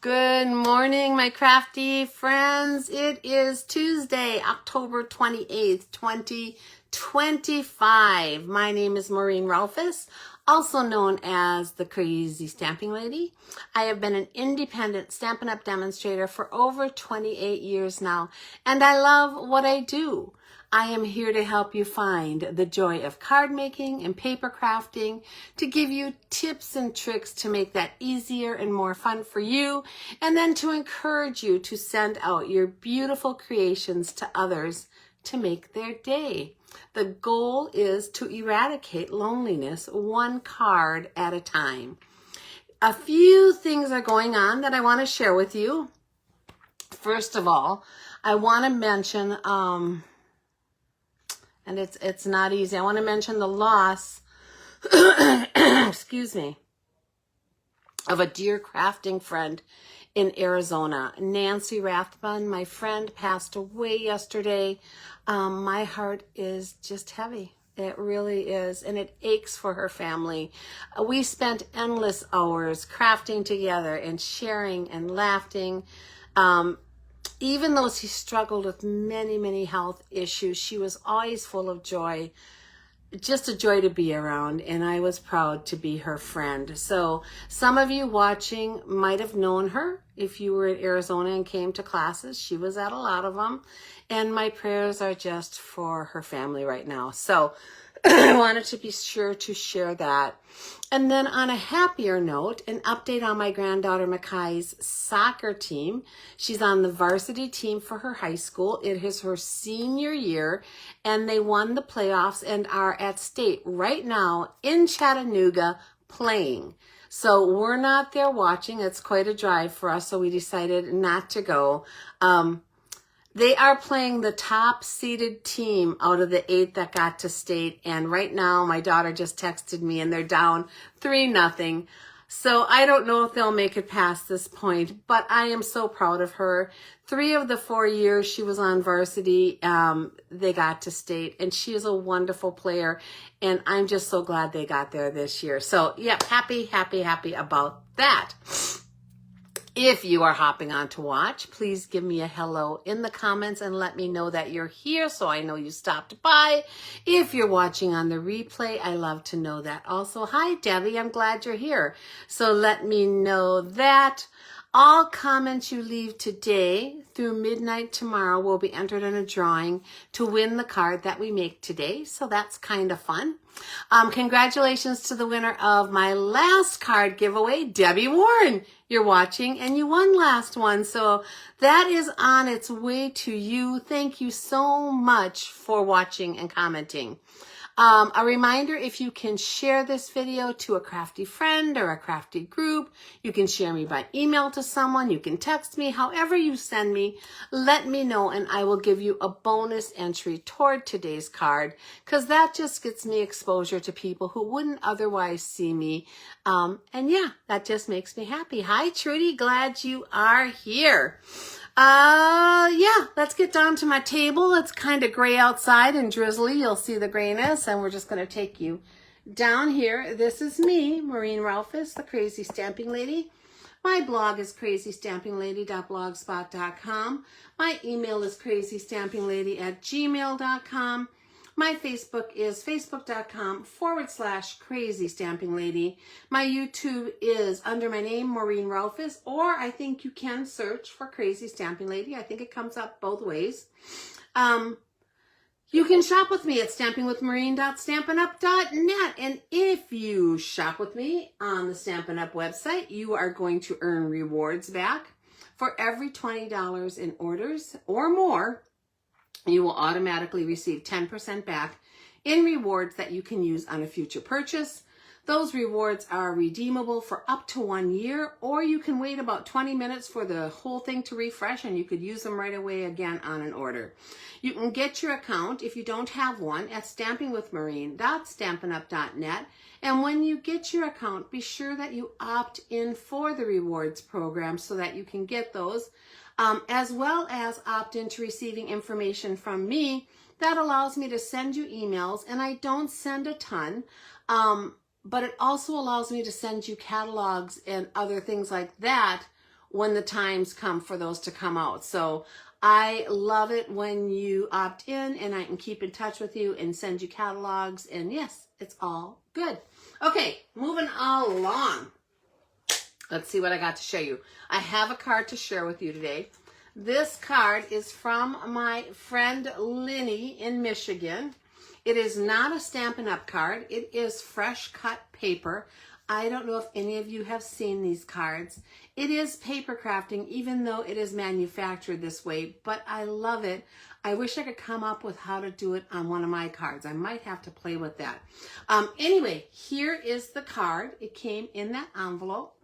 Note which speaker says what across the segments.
Speaker 1: Good morning, my crafty friends. It is Tuesday, October 28th, 2025. My name is Maureen Rolfes, also known as the Crazy Stamping Lady. I have been an independent Stampin' Up! Demonstrator for over 28 years now, and I love what I do. I am here to help you find the joy of card making and paper crafting, to give you tips and tricks to make that easier and more fun for you, and then to encourage you to send out your beautiful creations to others to make their day. The goal is to eradicate loneliness one card at a time. A few things are going on that I want to share with you. First of all, I want to mention and it's not easy. I want to mention the loss, excuse me, of a dear crafting friend in Arizona. Nancy Rathbun, my friend, passed away yesterday. My heart is just heavy. It really is, and it aches for her family. We spent endless hours crafting together and sharing and laughing. Even though she struggled with many, many health issues, she was always full of joy, just a joy to be around, and I was proud to be her friend. So some of you watching might have known her if you were in Arizona and came to classes. She was at a lot of them, and my prayers are just for her family right now. So I wanted to be sure to share that. And then on a happier note, an update on my granddaughter Makai's soccer team. She's on the varsity team for her high school. It is her senior year, and they won the playoffs and are at state right now in Chattanooga playing. So we're not there watching. It's quite a drive for us, so we decided not to go. They are playing the top seeded team out of the 8 that got to state. And right now, my daughter just texted me and they're down 3-0. So I don't know if they'll make it past this point, but I am so proud of her. 3 of the 4 years she was on varsity, they got to state, and she is a wonderful player. And I'm just so glad they got there this year. So yeah, happy about that. If you are hopping on to watch, please give me a hello in the comments and let me know that you're here so I know you stopped by. If you're watching on the replay, I love to know that also. Hi, Debbie, I'm glad you're here. So let me know that. All comments you leave today through midnight tomorrow will be entered in a drawing to win the card that we make today. So that's kind of fun. Congratulations to the winner of my last card giveaway, Debbie Warren. You're watching and you won last one. So that is on its way to you. Thank you so much for watching and commenting. A reminder, if you can share this video to a crafty friend or a crafty group, you can share me by email to someone, you can text me, however you send me, let me know and I will give you a bonus entry toward today's card, because that just gets me exposure to people who wouldn't otherwise see me. And yeah, that just makes me happy. Hi, Trudy, glad you are here. Yeah, let's get down to my table. It's kind of gray outside and drizzly. You'll see the grayness, and we're just going to take you down here. This is me, Maureen Rolfes, the Crazy Stamping Lady. My blog is crazystampinglady.blogspot.com. My email is crazystampinglady@gmail.com. My Facebook is facebook.com/Crazy Stamping Lady. My YouTube is under my name, Maureen Rolfes, or I think you can search for Crazy Stamping Lady. I think it comes up both ways. You can shop with me at stampingwithmaureen.stampinup.net. And if you shop with me on the Stampin' Up! Website, you are going to earn rewards back. For every $20 in orders or more, you will automatically receive 10% back in rewards that you can use on a future purchase. Those rewards are redeemable for up to 1 year, or you can wait about 20 minutes for the whole thing to refresh and you could use them right away again on an order. You can get your account, if you don't have one, at stampingwithmaureen.stampinup.net. And when you get your account, be sure that you opt in for the rewards program so that you can get those. As well as opt into receiving information from me that allows me to send you emails, and I don't send a ton, but it also allows me to send you catalogs and other things like that when the times come for those to come out. So I love it when you opt in, and I can keep in touch with you and send you catalogs. And yes, it's all good. Okay, moving along. Let's see what I got to show you. I have a card to share with you today. This card is from my friend Linny in Michigan. It is not a Stampin' Up! Card. It is fresh cut paper. I don't know if any of you have seen these cards. It is paper crafting, even though it is manufactured this way, but I love it. I wish I could come up with how to do it on one of my cards. I might have to play with that. Anyway, here is the card. It came in that envelope.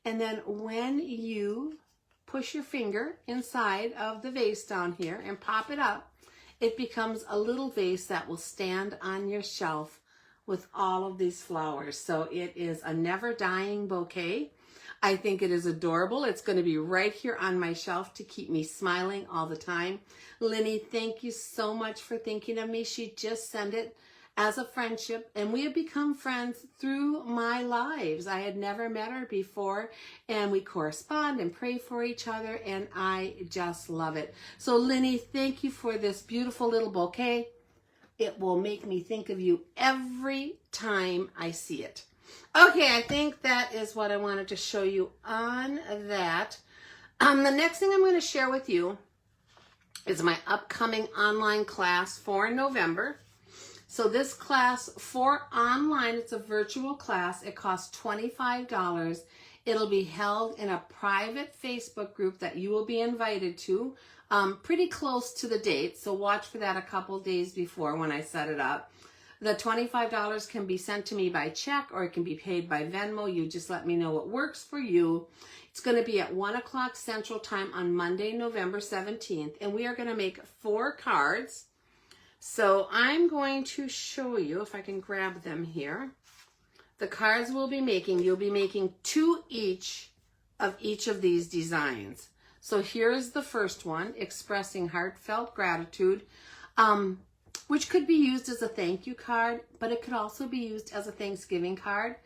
Speaker 1: And then when you push your finger inside of the vase down here and pop it up, it becomes a little vase that will stand on your shelf with all of these flowers. So it is a never dying bouquet. I think it is adorable. It's going to be right here on my shelf to keep me smiling all the time. Linny, thank you so much for thinking of me. She just sent it as a friendship, and we have become friends through my lives. I had never met her before, and we correspond and pray for each other, and I just love it. So Linny, thank you for this beautiful little bouquet. It will make me think of you every time I see it. Okay, I think that is what I wanted to show you on that. The next thing I'm going to share with you is my upcoming online class for November. So this class for online, it's a virtual class. It costs $25. It'll be held in a private Facebook group that you will be invited to pretty close to the date. So watch for that a couple days before when I set it up. The $25 can be sent to me by check, or it can be paid by Venmo. You just let me know what works for you. It's going to be at 1 o'clock Central Time on Monday, November 17th. And we are going to make 4 cards. So I'm going to show you, if I can grab them here, the cards we'll be making. You'll be making 2 each of these designs. So here's the first one, expressing heartfelt gratitude, which could be used as a thank you card, but it could also be used as a Thanksgiving card.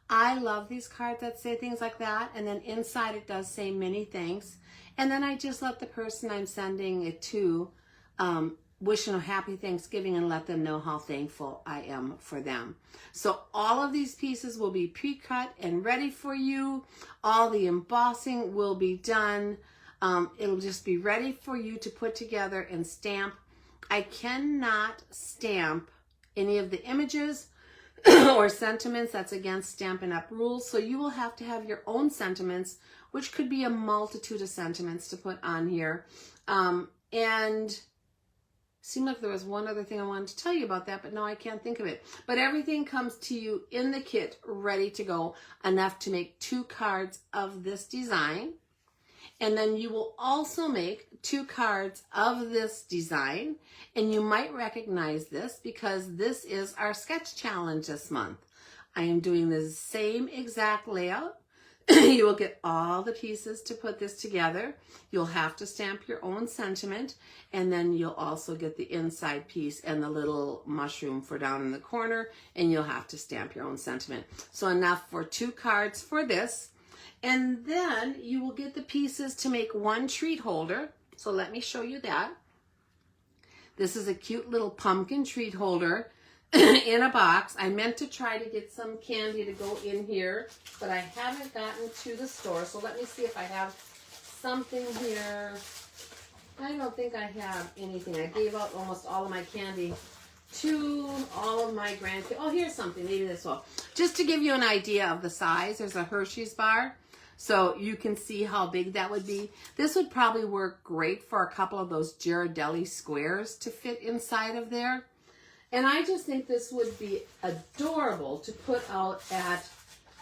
Speaker 1: I love these cards that say things like that, and then inside it does say many thanks. And then I just let the person I'm sending it to wish them a happy Thanksgiving and let them know how thankful I am for them. So all of these pieces will be pre-cut and ready for you. All the embossing will be done. It'll just be ready for you to put together and stamp. I cannot stamp any of the images or sentiments. That's against Stampin' Up! Rules. So you will have to have your own sentiments, which could be a multitude of sentiments to put on here. And seemed like there was one other thing I wanted to tell you about that, but no, I can't think of it. But everything comes to you in the kit, ready to go, enough to make 2 cards of this design. And then you will also make 2 cards of this design. And you might recognize this because this is our sketch challenge this month. I am doing the same exact layout. You will get all the pieces to put this together. You'll have to stamp your own sentiment, and then you'll also get the inside piece and the little mushroom for down in the corner, and you'll have to stamp your own sentiment. So enough for 2 cards for this. And then you will get the pieces to make 1 treat holder. So let me show you that. This is a cute little pumpkin treat holder in a box. I meant to try to get some candy to go in here, but I haven't gotten to the store. So let me see if I have something here. I don't think I have anything. I gave out almost all of my candy to all of my grandkids. Oh, here's something. Maybe this will. Just to give you an idea of the size, there's a Hershey's bar. So you can see how big that would be. This would probably work great for a couple of those Ghirardelli squares to fit inside of there. And I just think this would be adorable to put out at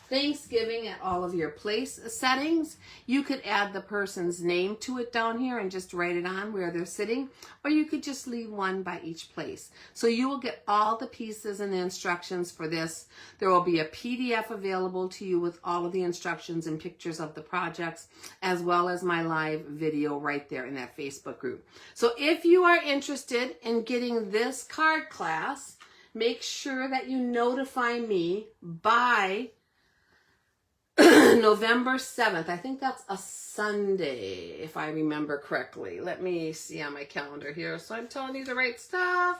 Speaker 1: Thanksgiving at all of your place settings. You could add the person's name to it down here and just write it on where they're sitting, or you could just leave one by each place. So you will get all the pieces and the instructions for this. There will be a PDF available to you with all of the instructions and pictures of the projects, as well as my live video right there in that Facebook group. So if you are interested in getting this card class, make sure that you notify me by November 7th. I think that's a Sunday, if I remember correctly. Let me see on my calendar here, so I'm telling you the right stuff.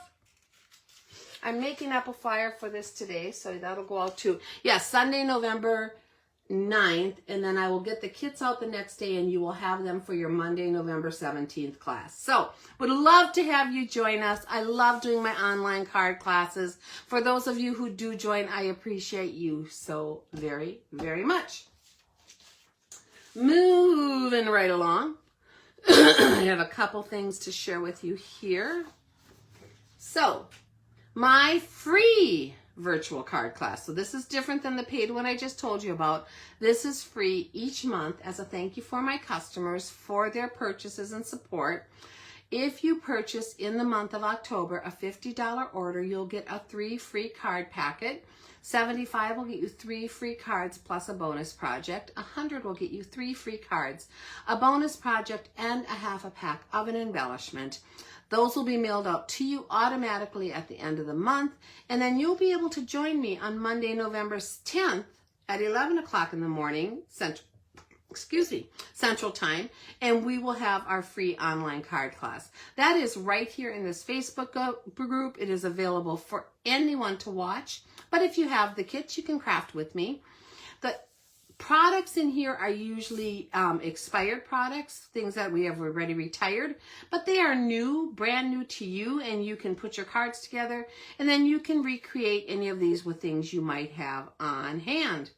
Speaker 1: I'm making up a flyer for this today, so that'll go out too. Yeah, Sunday, November 9th, and then I will get the kits out the next day, and you will have them for your Monday, November 17th class. So, would love to have you join us. I love doing my online card classes. For those of you who do join, I appreciate you so very, very much. Moving right along. I have a couple things to share with you here. So, my free virtual card class. So this is different than the paid one I just told you about. This is free each month as a thank you for my customers for their purchases and support. If you purchase in the month of October a $50 order, you'll get a 3 free card packet. $75 will get you 3 free cards plus a bonus project. $100 will get you 3 free cards, a bonus project, and a half a pack of an embellishment. Those will be mailed out to you automatically at the end of the month, and then you'll be able to join me on Monday, November 10th at 11 o'clock in the morning, Central Time, and we will have our free online card class. That is right here in this Facebook group. It is available for anyone to watch, but if you have the kits, you can craft with me. The products in here are usually expired products, things that we have already retired, but they are new, brand new to you, and you can put your cards together, and then you can recreate any of these with things you might have on hand.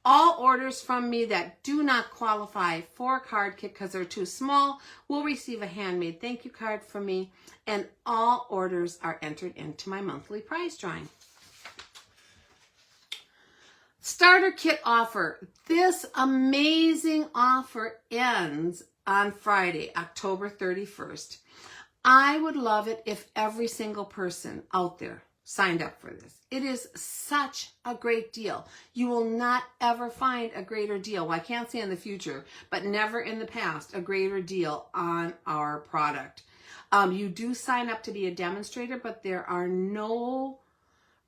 Speaker 1: All orders from me that do not qualify for a card kit because they're too small will receive a handmade thank you card from me, and all orders are entered into my monthly prize drawing. Starter kit offer. This amazing offer ends on Friday, October 31st. I would love it if every single person out there signed up for this. It is such a great deal. You will not ever find a greater deal. Well, I can't say in the future, but never in the past, a greater deal on our product. You do sign up to be a demonstrator, but there are no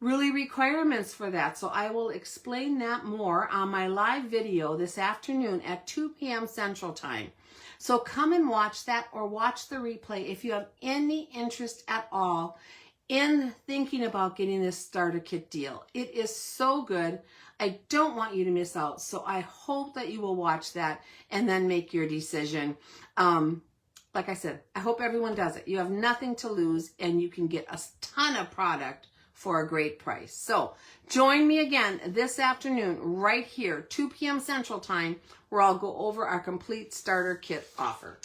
Speaker 1: really requirements for that. So I will explain that more on my live video this afternoon at 2 p.m. Central Time. So come and watch that, or watch the replay if you have any interest at all in thinking about getting this starter kit deal. It is so good. I don't want you to miss out. So I hope that you will watch that and then make your decision. Like I said, I hope everyone does it. You have nothing to lose, and you can get a ton of product for a great price. So join me again this afternoon right here, 2 p.m. Central Time, where I'll go over our complete starter kit offer.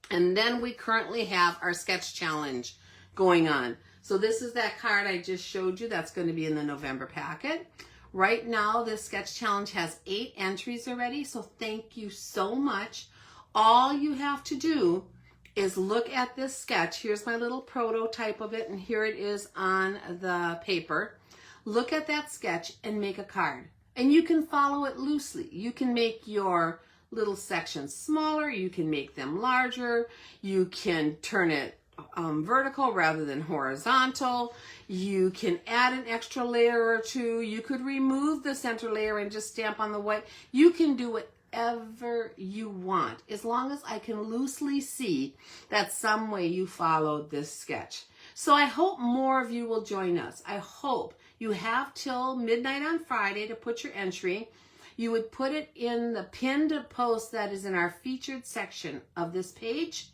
Speaker 1: And then we currently have our sketch challenge going on. So this is that card I just showed you that's going to be in the November packet. Right now, this sketch challenge has 8 entries already, so thank you so much. All you have to do is look at this sketch. Here's my little prototype of it, and here it is on the paper. Look at that sketch and make a card. And you can follow it loosely. You can make your little sections smaller. You can make them larger. You can turn it vertical rather than horizontal. You can add an extra layer or two. You could remove the center layer and just stamp on the white. You can do whatever you want, as long as I can loosely see that some way you followed this sketch. So I hope more of you will join us. I hope you have till midnight on Friday to put your entry. You would put it in the pinned post that is in our featured section of this page.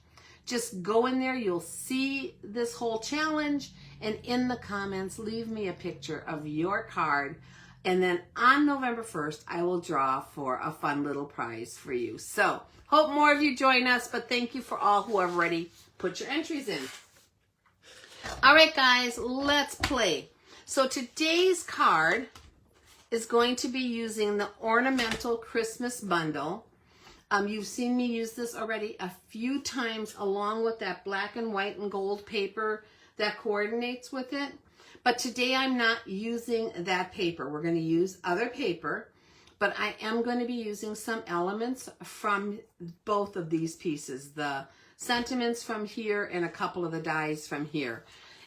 Speaker 1: Just go in there, you'll see this whole challenge, and in the comments, leave me a picture of your card. And then on November 1st, I will draw for a fun little prize for you. So, hope more of you join us, but thank you for all who have already put your entries in. All right, guys, let's play. So today's card is going to be using the Ornamental Christmas bundle. You've seen me use this already a few times along with that black and white and gold paper that coordinates with it. But today I'm not using that paper. We're going to use other paper, but I am going to be using some elements from both of these pieces, the sentiments from here and a couple of the dies from here.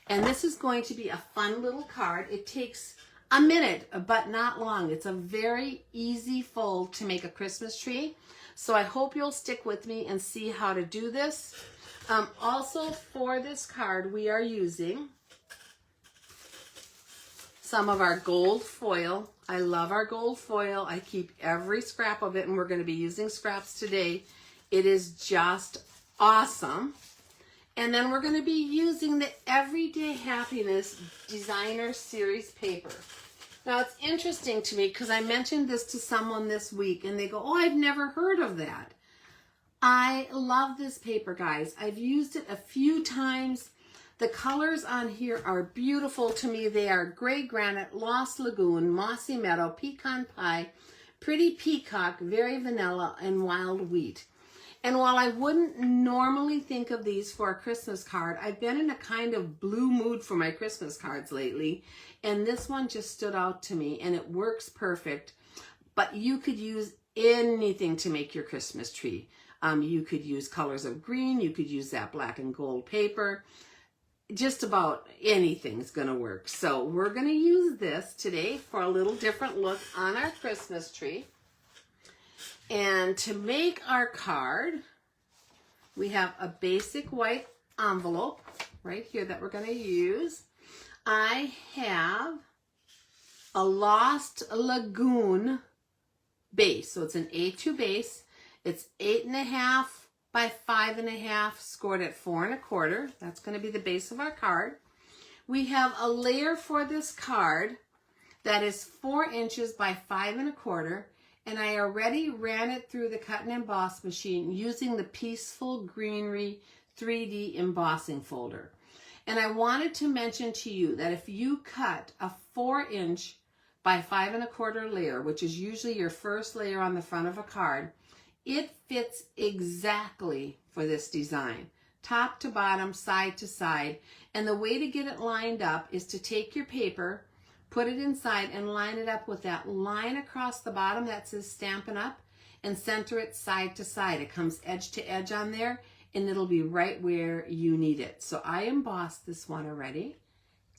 Speaker 1: And this is going to be a fun little card. It takes a minute, but not long. It's a very easy fold to make a Christmas tree. So I hope you'll stick with me and see how to do this. Also for this card, we are using some of our gold foil. I love our gold foil. I keep every scrap of it, and we're going to be using scraps today. It is just awesome. And then we're going to be using the Everyday Happiness Designer Series paper. Now, it's interesting to me because I mentioned this to someone this week, and they go, oh, I've never heard of that. I love this paper, guys. I've used it a few times. The colors on here are beautiful to me. They are Gray Granite, Lost Lagoon, Mossy Meadow, Pecan Pie, Pretty Peacock, Very Vanilla, and Wild Wheat. And while I wouldn't normally think of these for a Christmas card, I've been in a kind of blue mood for my Christmas cards lately. And this one just stood out to me, and it works perfect. But you could use anything to make your Christmas tree. You could use colors of green. You could use that black and gold paper. Just about anything's going to work. So we're going to use this today for a little different look on our Christmas tree. And to make our card, we have a basic white envelope right here that we're going to use. I have a Lost Lagoon base. So it's an A2 base. It's 8.5 by 5.5, scored at 4 1/4. That's going to be the base of our card. We have a layer for this card that is 4 inches by 5 1/4, and I already ran it through the cut and emboss machine using the Peaceful Greenery 3D embossing folder. And I wanted to mention to you that if you cut a 4-inch by 5 1/4 layer, which is usually your first layer on the front of a card, it fits exactly for this design, top to bottom, side to side. And the way to get it lined up is to take your paper, put it inside, and line it up with that line across the bottom that says Stampin' Up, and center it side to side. It comes edge to edge on there, and it'll be right where you need it. So I embossed this one already.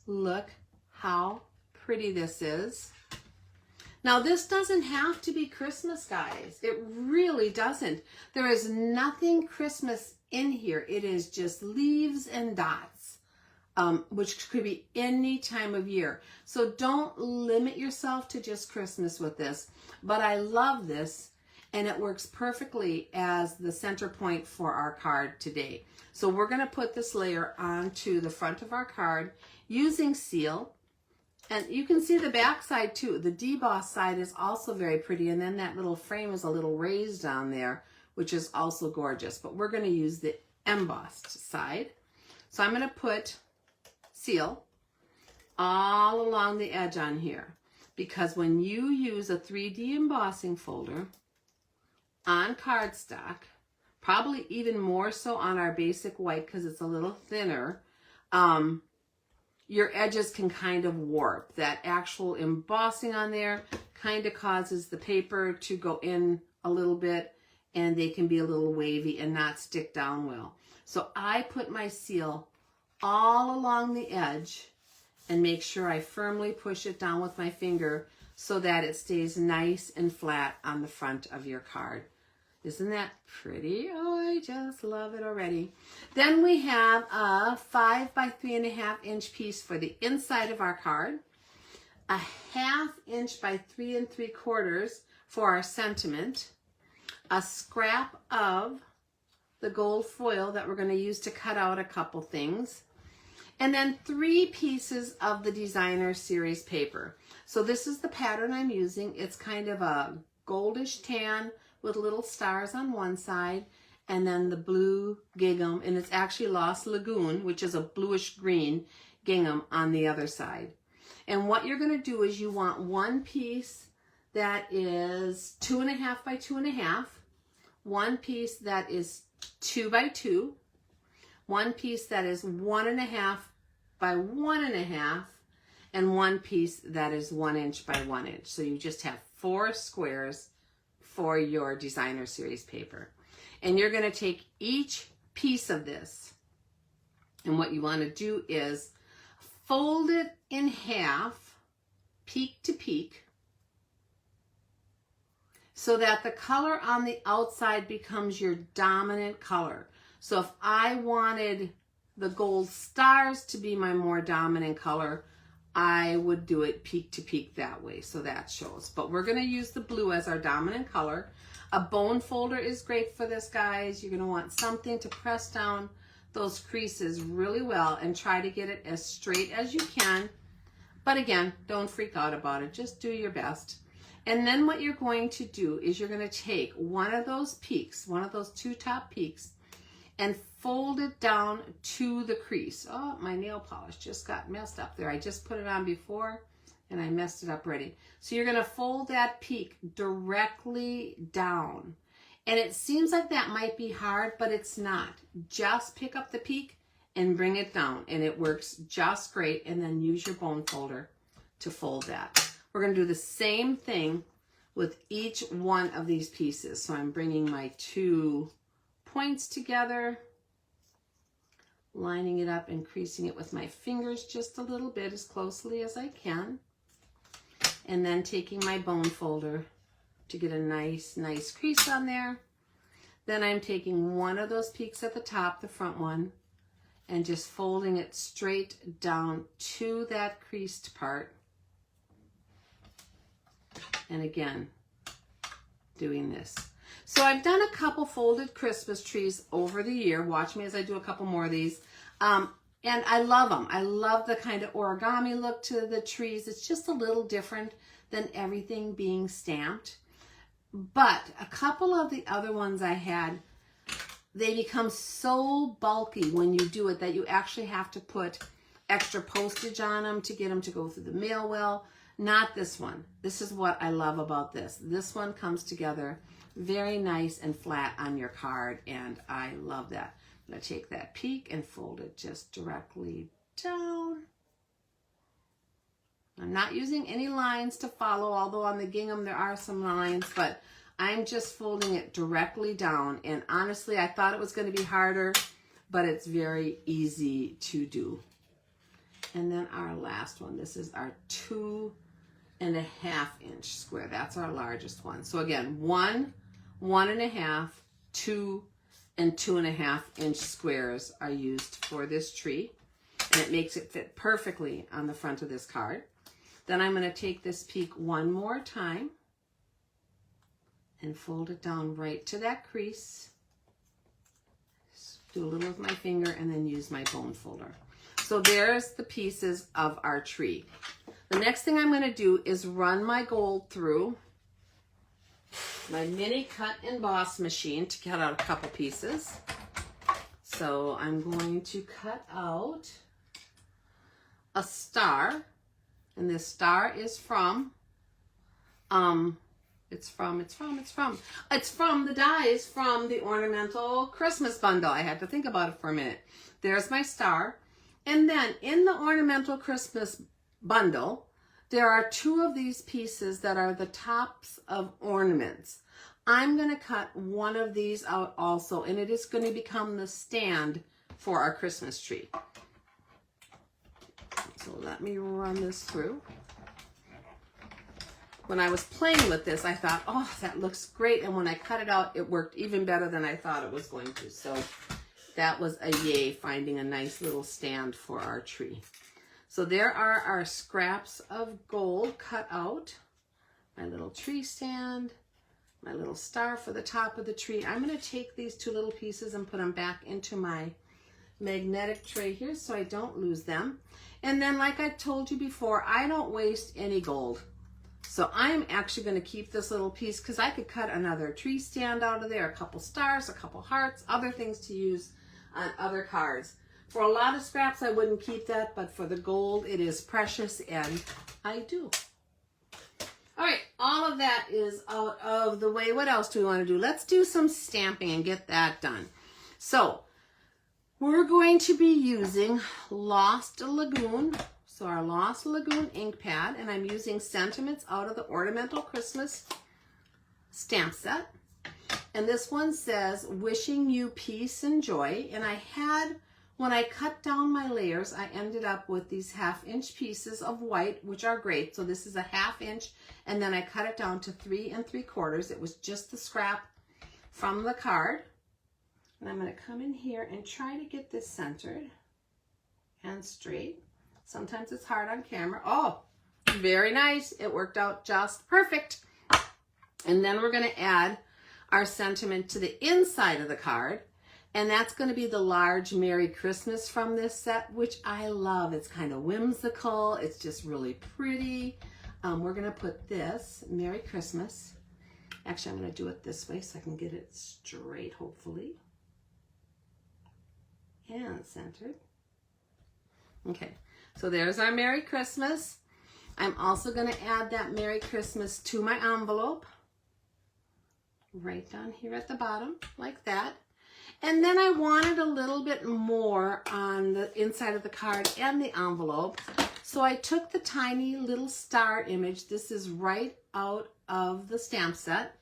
Speaker 1: Look how pretty this is. Now, this doesn't have to be Christmas, guys. It really doesn't. There is nothing Christmas in here. It is just leaves and dots, which could be any time of year. So don't limit yourself to just Christmas with this. But I love this, and it works perfectly as the center point for our card today. So we're going to put this layer onto the front of our card using seal. And you can see the back side too. The deboss side is also very pretty. And then that little frame is a little raised on there, which is also gorgeous. But we're going to use the embossed side. So I'm going to put seal all along the edge on here. Because when you use a 3D embossing folder on cardstock, probably even more so on our basic white because it's a little thinner, your edges can kind of warp. That actual embossing on there kind of causes the paper to go in a little bit, and they can be a little wavy and not stick down well. So I put my seal all along the edge and make sure I firmly push it down with my finger so that it stays nice and flat on the front of your card. Isn't that pretty? Oh, I just love it already. Then we have a 5 by 3.5 inch piece for the inside of our card, a 1/2 inch by 3 3/4 for our sentiment, a scrap of the gold foil that we're going to use to cut out a couple things, and then 3 pieces of the Designer Series paper. So this is the pattern I'm using. It's kind of a goldish tan with little stars on one side, and then the blue gingham, and it's actually Lost Lagoon, which is a bluish green gingham on the other side. And what you're going to do is you want one piece that is 2.5 by 2.5, one piece that is 2 by 2, one piece that is 1.5 by 1.5, and one piece that is 1 inch by 1 inch. So you just have 4 squares for your Designer Series paper. And you're going to take each piece of this, and what you want to do is fold it in half peak to peak, so that the color on the outside becomes your dominant color. So if I wanted the gold stars to be my more dominant color, I would do it peak to peak that way, so that shows. But we're gonna use the blue as our dominant color. A bone folder is great for this, guys. You're gonna want something to press down those creases really well and try to get it as straight as you can. But again, don't freak out about it, just do your best. And then what you're going to do is you're gonna take one of those peaks, one of those two top peaks, and fold it down to the crease. Oh, my nail polish just got messed up there. I just put it on before and I messed it up already. So you're gonna fold that peak directly down. And it seems like that might be hard, but it's not. Just pick up the peak and bring it down, and it works just great. And then use your bone folder to fold that. We're gonna do the same thing with each one of these pieces. So I'm bringing my 2 points together, lining it up and creasing it with my fingers just a little bit, as closely as I can. And then taking my bone folder to get a nice crease on there. Then I'm taking one of those peaks at the top, the front one, and just folding it straight down to that creased part. And again, doing this. So I've done a couple folded Christmas trees over the year. Watch me as I do a couple more of these. And I love them. I love the kind of origami look to the trees. It's just a little different than everything being stamped. But a couple of the other ones I had, they become so bulky when you do it that you actually have to put extra postage on them to get them to go through the mail well. Not this one. This is what I love about this. This one comes together very nice and flat on your card, and I love that. I'm going to take that peak and fold it just directly down. I'm not using any lines to follow, although on the gingham there are some lines, but I'm just folding it directly down. And honestly, I thought it was going to be harder, but it's very easy to do. And then our last one, this is our 2.5 inch square. That's our largest one. So again, 1, 1.5, 2, and 2.5 inch squares are used for this tree, and it makes it fit perfectly on the front of this card. Then I'm going to take this peak one more time and fold it down right to that crease. Just do a little with my finger and then use my bone folder. So there's the pieces of our tree. The next thing I'm going to do is run my gold through my mini cut emboss machine to cut out a couple pieces. So I'm going to cut out a star, and this star is from the dies from the Ornamental Christmas bundle. I had to think about it for a minute. There's my star. And then in the Ornamental Christmas bundle, there are 2 of these pieces that are the tops of ornaments. I'm going to cut one of these out also, and it is going to become the stand for our Christmas tree. So let me run this through. When I was playing with this, I thought, oh, that looks great. And when I cut it out, it worked even better than I thought it was going to. So that was a yay, finding a nice little stand for our tree. So there are our scraps of gold cut out. My little tree stand, my little star for the top of the tree. I'm going to take these 2 little pieces and put them back into my magnetic tray here so I don't lose them. And then, like I told you before, I don't waste any gold. So I'm actually going to keep this little piece because I could cut another tree stand out of there, a couple stars, a couple hearts, other things to use on other cards. For a lot of scraps, I wouldn't keep that, but for the gold, it is precious, and I do. All right, all of that is out of the way. What else do we want to do? Let's do some stamping and get that done. So we're going to be using Lost Lagoon. So our Lost Lagoon ink pad, and I'm using sentiments out of the Ornamental Christmas stamp set. And this one says, wishing you peace and joy. And I had When I cut down my layers, I ended up with these 1/2 inch pieces of white, which are great. So this is a 1/2 inch, and then I cut it down to 3 3/4. It was just the scrap from the card. And I'm going to come in here and try to get this centered and straight. Sometimes it's hard on camera. Oh, very nice. It worked out just perfect. And then we're going to add our sentiment to the inside of the card. And that's going to be the large Merry Christmas from this set, which I love. It's kind of whimsical. It's just really pretty. We're going to put this Merry Christmas. Actually, I'm going to do it this way so I can get it straight, hopefully. And centered. Okay, so there's our Merry Christmas. I'm also going to add that Merry Christmas to my envelope. Right down here at the bottom, like that. And then I wanted a little bit more on the inside of the card and the envelope. So I took the tiny little star image. This is right out of the stamp set.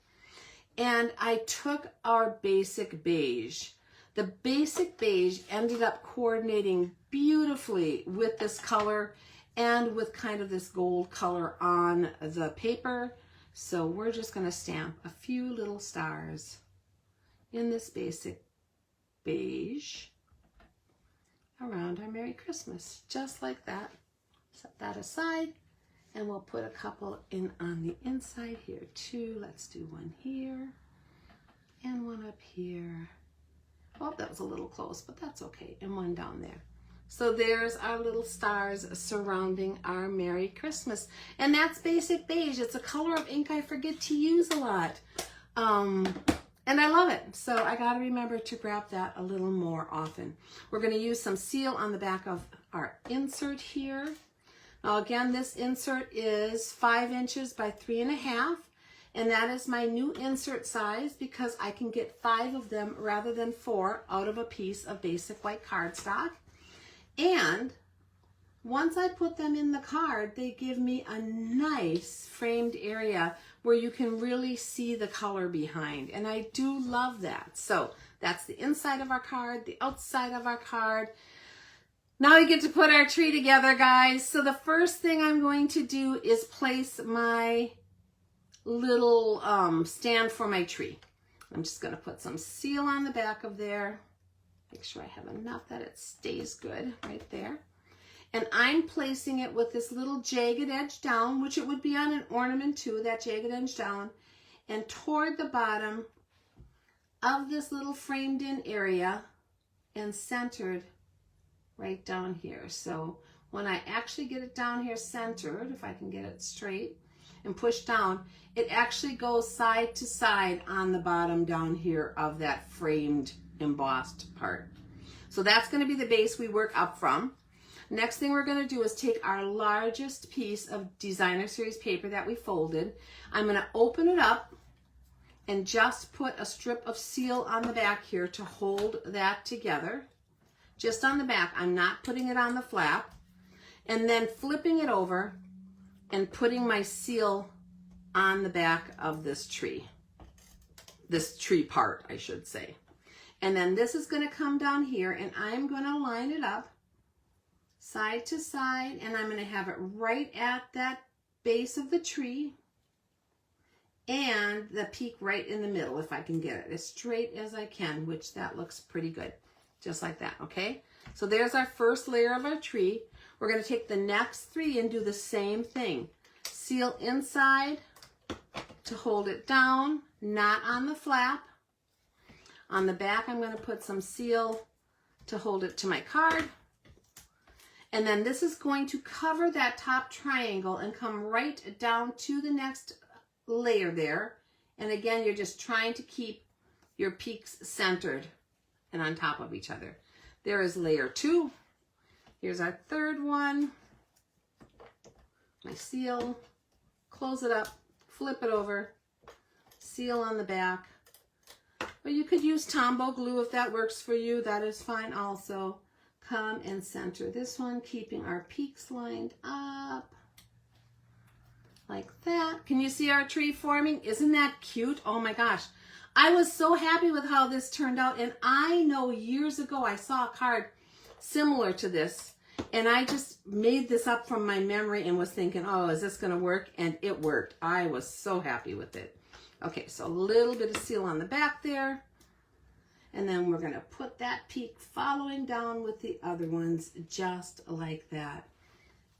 Speaker 1: And I took our basic beige. The basic beige ended up coordinating beautifully with this color and with kind of this gold color on the paper. So we're just going to stamp a few little stars in this basic beige around our Merry Christmas, just like that. Set that aside, and we'll put a couple in on the inside here too. Let's do one here and one up here. Oh, that was a little close, but that's okay. And one down there. So there's our little stars surrounding our Merry Christmas. And that's basic beige. It's a color of ink I forget to use a lot. And I love it. So I got to remember to grab that a little more often. We're going to use some seal on the back of our insert here. Now again, this insert is 5 inches by 3.5. And that is my new insert size because I can get 5 of them rather than 4 out of a piece of basic white cardstock. And once I put them in the card, they give me a nice framed area where you can really see the color behind. And I do love that. So that's the inside of our card, the outside of our card. Now we get to put our tree together, guys. So the first thing I'm going to do is place my little stand for my tree. I'm just going to put some seal on the back of there. Make sure I have enough that it stays good right there. And I'm placing it with this little jagged edge down, which it would be on an ornament too, that jagged edge down, and toward the bottom of this little framed in area and centered right down here. So when I actually get it down here centered, if I can get it straight and push down, it actually goes side to side on the bottom down here of that framed embossed part. So that's going to be the base we work up from. Next thing we're going to do is take our largest piece of designer series paper that we folded. I'm going to open it up and just put a strip of seal on the back here to hold that together. Just on the back. I'm not putting it on the flap. And then flipping it over and putting my seal on the back of this tree. This tree part, I should say. And then this is going to come down here, and I'm going to line it up side to side, and I'm going to have it right at that base of the tree and the peak right in the middle, if I can get it as straight as I can, which that looks pretty good, just like that, okay? So there's our first layer of our tree. We're going to take the next 3 and do the same thing. Seal inside to hold it down, not on the flap. On the back, I'm going to put some seal to hold it to my card. And then this is going to cover that top triangle and come right down to the next layer there. And again, you're just trying to keep your peaks centered and on top of each other. There is layer 2. Here's our third one. My seal. Close it up. Flip it over. Seal on the back. Or you could use Tombow glue if that works for you. That is fine also. Come and center this one, keeping our peaks lined up. Like that. Can you see our tree forming? Isn't that cute? Oh my gosh. I was so happy with how this turned out. And I know years ago I saw a card similar to this. And I just made this up from my memory and was thinking, oh, is this going to work? And it worked. I was so happy with it. Okay, so a little bit of seal on the back there. And then we're going to put that peak following down with the other ones just like that.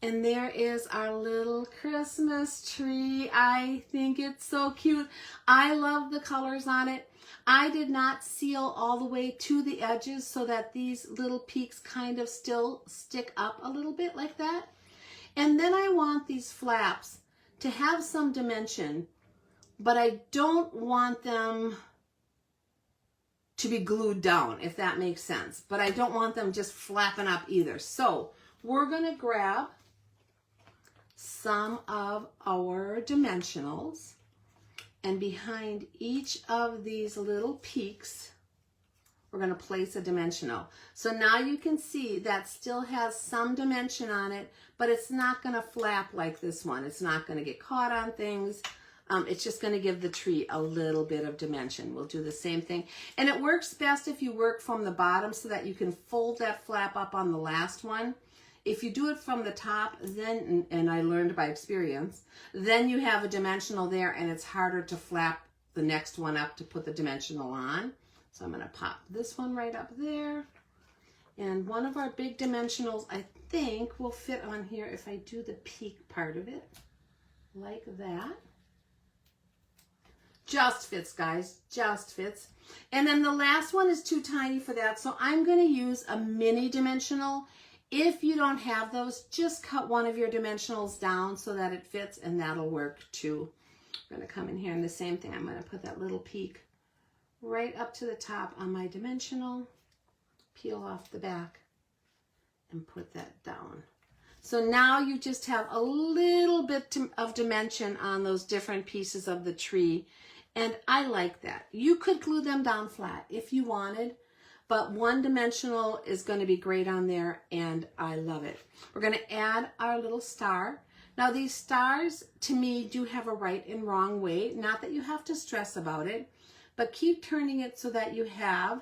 Speaker 1: And there is our little Christmas tree. I think it's so cute. I love the colors on it. I did not seal all the way to the edges so that these little peaks kind of still stick up a little bit like that. And then I want these flaps to have some dimension, but I don't want them to be glued down, if that makes sense. But I don't want them just flapping up either. So we're going to grab some of our dimensionals, and behind each of these little peaks, we're going to place a dimensional. So now you can see that still has some dimension on it, but it's not going to flap like this one. It's not going to get caught on things. It's just going to give the tree a little bit of dimension. We'll do the same thing. And it works best if you work from the bottom so that you can fold that flap up on the last one. If you do it from the top, then, and I learned by experience, then you have a dimensional there and it's harder to flap the next one up to put the dimensional on. So I'm going to pop this one right up there. And one of our big dimensionals, I think, will fit on here if I do the peak part of it, like that. Just fits, guys, just fits. And then the last one is too tiny for that, so I'm going to use a mini dimensional. If you don't have those, just cut one of your dimensionals down so that it fits, and that'll work too. I'm going to come in here and the same thing. I'm going to put that little peak right up to the top on my dimensional, peel off the back, and put that down. So now you just have a little bit of dimension on those different pieces of the tree, and I like that. You could glue them down flat if you wanted, but one dimensional is going to be great on there, and I love it. We're going to add our little star. Now these stars, to me, do have a right and wrong way. Not that you have to stress about it, but keep turning it so that you have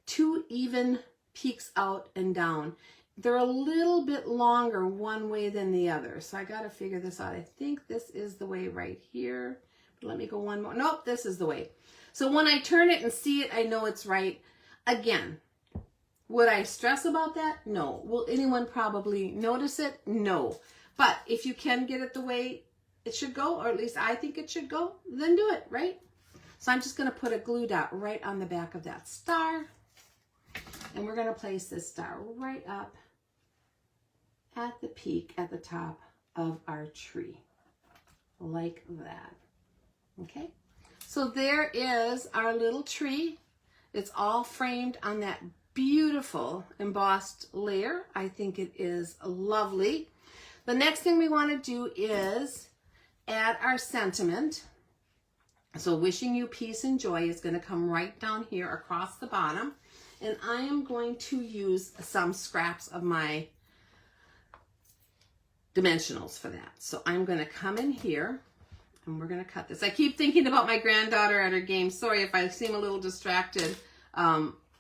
Speaker 1: two even peaks out and down. They're a little bit longer one way than the other, so I got to figure this out. I think this is the way right here. Let me go one more. Nope, this is the way. So when I turn it and see it, I know it's right. Again, would I stress about that? No. Will anyone probably notice it? No. But if you can get it the way it should go, or at least I think it should go, then do it, right? So I'm just going to put a glue dot right on the back of that star. And we're going to place this star right up at the peak at the top of our tree, like that. Okay, so there is our little tree. It's all framed on that beautiful embossed layer. I think it is lovely. The next thing we want to do is add our sentiment. So wishing you peace and joy is going to come right down here across the bottom. And I am going to use some scraps of my dimensionals for that. So I'm going to come in here and we're going to cut this. I keep thinking about my granddaughter at her game. Sorry if I seem a little distracted.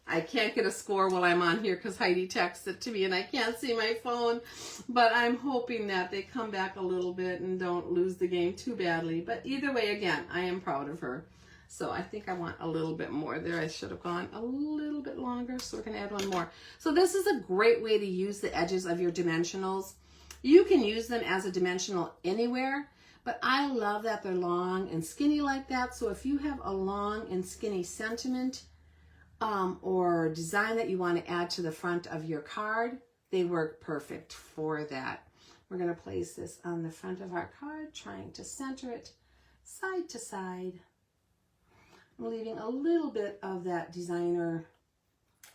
Speaker 1: I can't get a score while I'm on here because Heidi texts it to me and I can't see my phone. But I'm hoping that they come back a little bit and don't lose the game too badly. But either way, again, I am proud of her. So I think I want a little bit more there. I should have gone a little bit longer, so we're going to add one more. So this is a great way to use the edges of your dimensionals. You can use them as a dimensional anywhere, but I love that they're long and skinny like that. So if you have a long and skinny sentiment or design that you want to add to the front of your card, they work perfect for that. We're going to place this on the front of our card, trying to center it side to side. I'm leaving a little bit of that designer.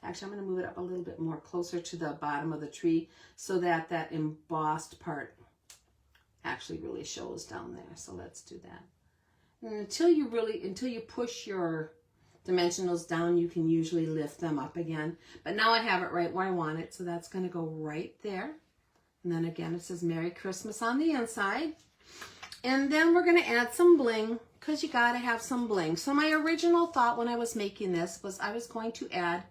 Speaker 1: Actually, I'm going to move it up a little bit more closer to the bottom of the tree so that that embossed part actually really shows down there. So let's do that. And until you push your dimensionals down, you can usually lift them up again. But now I have it right where I want it, so that's going to go right there. And then again, it says Merry Christmas on the inside. And then we're going to add some bling, because you got to have some bling. So my original thought when I was making this was I was going to add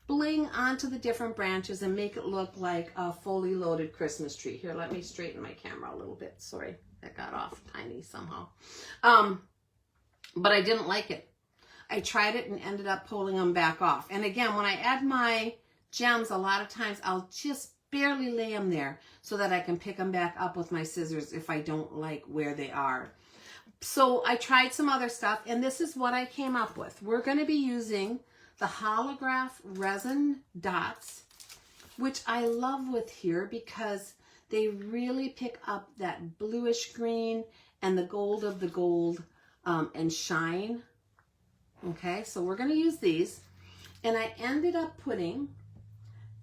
Speaker 1: bling onto the different branches and make it look like a fully loaded Christmas tree. Here, let me straighten my camera a little bit. Sorry, that got off tiny somehow. But I didn't like it. I tried it and ended up pulling them back off. And again, when I add my gems, a lot of times I'll just barely lay them there so that I can pick them back up with my scissors if I don't like where they are. So I tried some other stuff, and this is what I came up with. We're going to be using the holograph resin dots, which I love with here because they really pick up that bluish green and the gold of the gold and shine. Okay, so we're going to use these. And I ended up putting,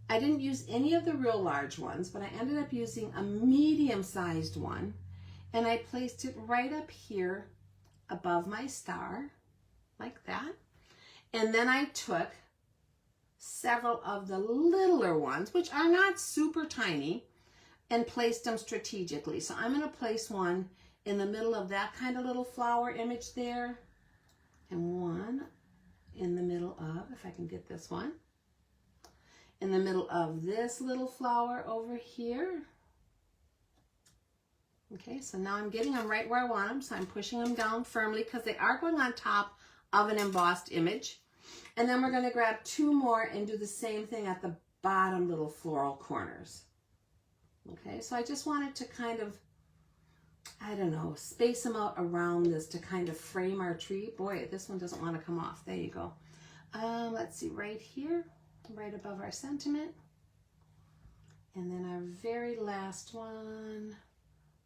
Speaker 1: I didn't use any of the real large ones, but I ended up using a medium-sized one. And I placed it right up here above my star, like that. And then I took several of the littler ones, which are not super tiny, and placed them strategically. So I'm going to place one in the middle of that kind of little flower image there, and one in the middle of, if I can get this one, in the middle of this little flower over here. Okay, so now I'm getting them right where I want them, so I'm pushing them down firmly because they are going on top of an embossed image. And then we're going to grab two more and do the same thing at the bottom little floral corners. Okay, so I just wanted to kind of, I don't know, space them out around this to kind of frame our tree. Boy, this one doesn't want to come off. There you go. Let's see, right here, right above our sentiment. And then our very last one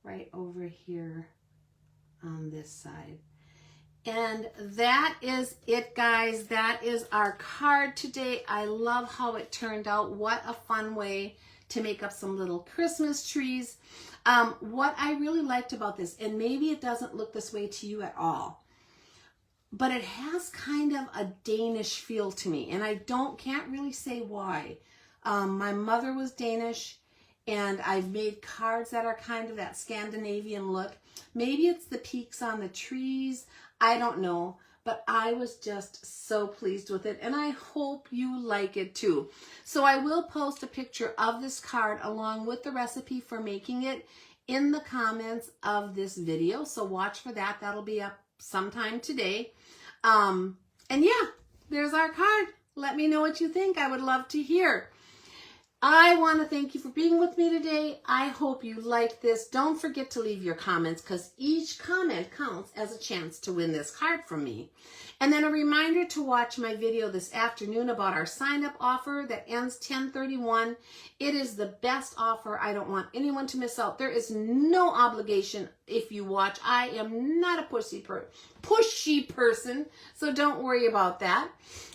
Speaker 1: right over here on this side. And that is it, guys. That is our card today. I love how it turned out. What a fun way to make up some little Christmas trees. What I really liked about this, and maybe it doesn't look this way to you at all, but it has kind of a Danish feel to me, and I can't really say why. My mother was Danish, and I've made cards that are kind of that Scandinavian look. Maybe it's the peaks on the trees. I don't know, but I was just so pleased with it, and I hope you like it too. So I will post a picture of this card along with the recipe for making it in the comments of this video. So watch for that. That'll be up sometime today. And yeah, there's our card. Let me know what you think. I would love to hear. I want to thank you for being with me today. I hope you liked this. Don't forget to leave your comments because each comment counts as a chance to win this card from me. And then a reminder to watch my video this afternoon about our sign-up offer that ends 10/31. It is the best offer. I don't want anyone to miss out. There is no obligation if you watch. I am not a pushy person, so don't worry about that.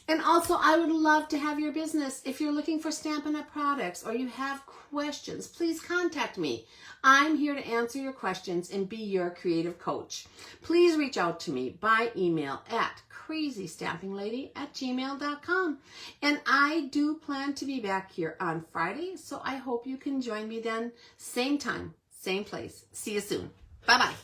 Speaker 1: And also, I would love to have your business. If you're looking for Stampin' Up! Products or you have questions, please contact me. I'm here to answer your questions and be your creative coach. Please reach out to me by email at crazystampinglady@gmail.com. And I do plan to be back here on Friday, so I hope you can join me then. Same time, same place. See you soon. Bye-bye.